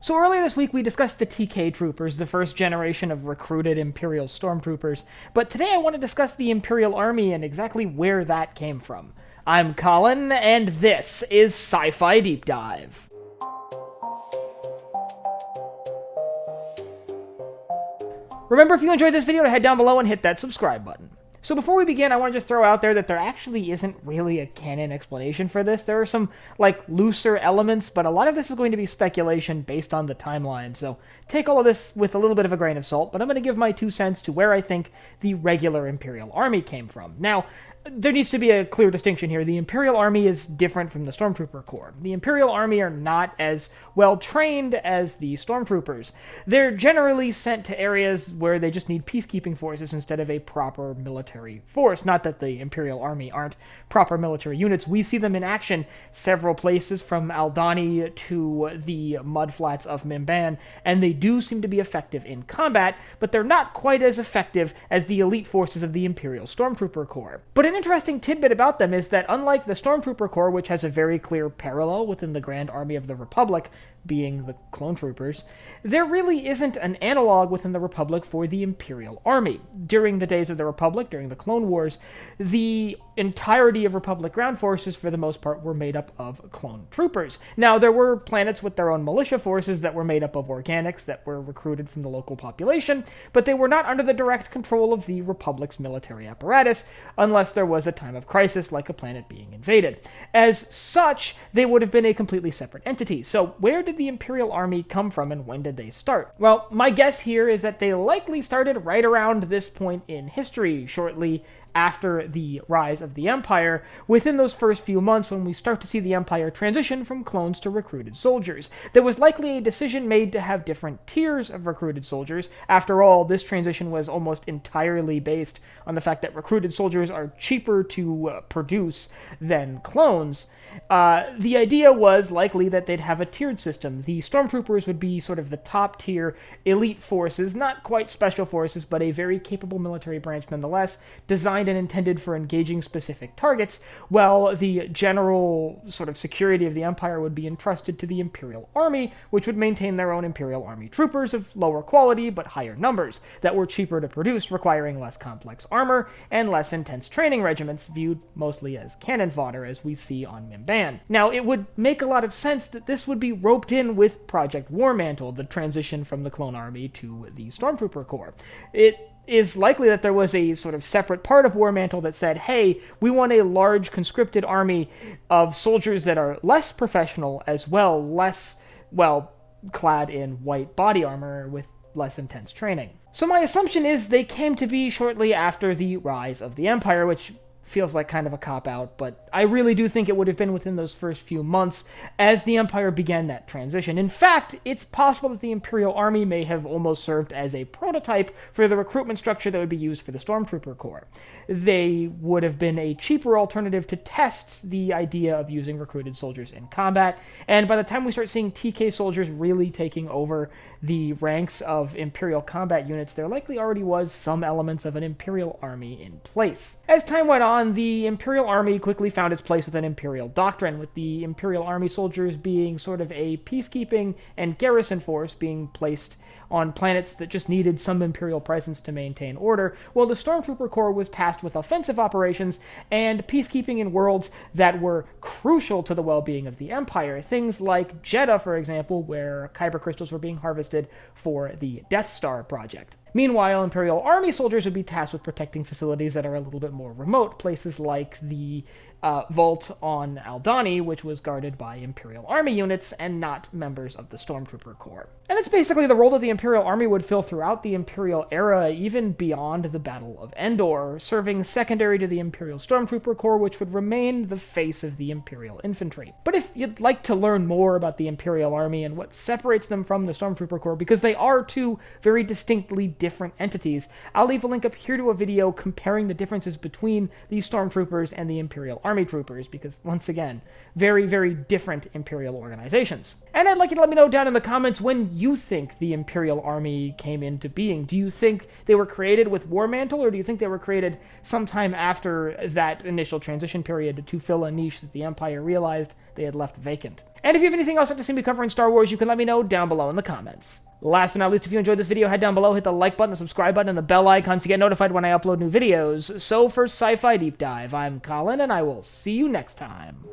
So earlier this week we discussed the TK Troopers, the first generation of recruited Imperial Stormtroopers, but today I want to discuss the Imperial Army and exactly where that came from. I'm Colin, and this is Sci-Fi Deep Dive. Remember, if you enjoyed this video, to head down below and hit that subscribe button. So before we begin, I want to just throw out there that there actually isn't really a canon explanation for this. There are some, looser elements, but a lot of this is going to be speculation based on the timeline, so take all of this with a little bit of a grain of salt, but I'm going to give my 2 cents to where I think the regular Imperial Army came from. Now, there needs to be a clear distinction here. The Imperial Army is different from the Stormtrooper Corps. The Imperial Army are not as well trained as the Stormtroopers. They're generally sent to areas where they just need peacekeeping forces instead of a proper military force. Not that the Imperial Army aren't proper military units. We see them in action several places, from Aldhani to the mudflats of Mimban, and they do seem to be effective in combat, but they're not quite as effective as the elite forces of the Imperial Stormtrooper Corps. But an interesting tidbit about them is that unlike the Stormtrooper Corps, which has a very clear parallel within the Grand Army of the Republic, being the clone troopers, there really isn't an analog within the Republic for the Imperial Army. During the days of the Republic, during the Clone Wars, the entirety of Republic ground forces, for the most part, were made up of clone troopers. Now, there were planets with their own militia forces that were made up of organics that were recruited from the local population, but they were not under the direct control of the Republic's military apparatus, unless there was a time of crisis, like a planet being invaded. As such, they would have been a completely separate entity. So where did the Imperial Army come from, and when did they start? Well, my guess here is that they likely started right around this point in history, shortly after the rise of the Empire, within those first few months when we start to see the Empire transition from clones to recruited soldiers. There was likely a decision made to have different tiers of recruited soldiers. After all, this transition was almost entirely based on the fact that recruited soldiers are cheaper to produce than clones. The idea was likely that they'd have a tiered system. The Stormtroopers would be sort of the top tier elite forces, not quite special forces, but a very capable military branch nonetheless, designed and intended for engaging specific targets, while the general sort of security of the Empire would be entrusted to the Imperial Army, which would maintain their own Imperial Army troopers of lower quality but higher numbers, that were cheaper to produce, requiring less complex armor and less intense training regiments, viewed mostly as cannon fodder, as we see on Mimban. Now, it would make a lot of sense that this would be roped in with Project Warmantle, the transition from the Clone Army to the Stormtrooper Corps. It is likely that there was a sort of separate part of Warmantle that said, hey, we want a large conscripted army of soldiers that are less professional as well, less, clad in white body armor with less intense training. So my assumption is they came to be shortly after the rise of the Empire, which feels like kind of a cop-out, but I really do think it would have been within those first few months as the Empire began that transition. In fact, it's possible that the Imperial Army may have almost served as a prototype for the recruitment structure that would be used for the Stormtrooper Corps. They would have been a cheaper alternative to test the idea of using recruited soldiers in combat, and by the time we start seeing TK soldiers really taking over the ranks of Imperial combat units, there likely already was some elements of an Imperial Army in place. As time went on, the Imperial Army quickly found its place within Imperial doctrine, with the Imperial Army soldiers being sort of a peacekeeping and garrison force being placed on planets that just needed some Imperial presence to maintain order, while the Stormtrooper Corps was tasked with offensive operations and peacekeeping in worlds that were crucial to the well-being of the Empire. Things like Jeddah, for example, where kyber crystals were being harvested for the Death Star project. Meanwhile, Imperial Army soldiers would be tasked with protecting facilities that are a little bit more remote, places like the vault on Aldhani, which was guarded by Imperial Army units and not members of the Stormtrooper Corps. And that's basically the role that the Imperial Army would fill throughout the Imperial era, even beyond the Battle of Endor, serving secondary to the Imperial Stormtrooper Corps, which would remain the face of the Imperial infantry. But if you'd like to learn more about the Imperial Army and what separates them from the Stormtrooper Corps, because they are two very distinctly different entities, I'll leave a link up here to a video comparing the differences between the Stormtroopers and the Imperial Army. army troopers, because, once again, very, very different Imperial organizations. And I'd like you to let me know down in the comments when you think the Imperial Army came into being. Do you think they were created with War Mantle, or do you think they were created sometime after that initial transition period to fill a niche that the Empire realized they had left vacant? And if you have anything else you'd like to see me cover in Star Wars, you can let me know down below in the comments. Last but not least, if you enjoyed this video, head down below, hit the like button, the subscribe button, and the bell icon to get notified when I upload new videos. So for Sci-Fi Deep Dive, I'm Colin, and I will see you next time.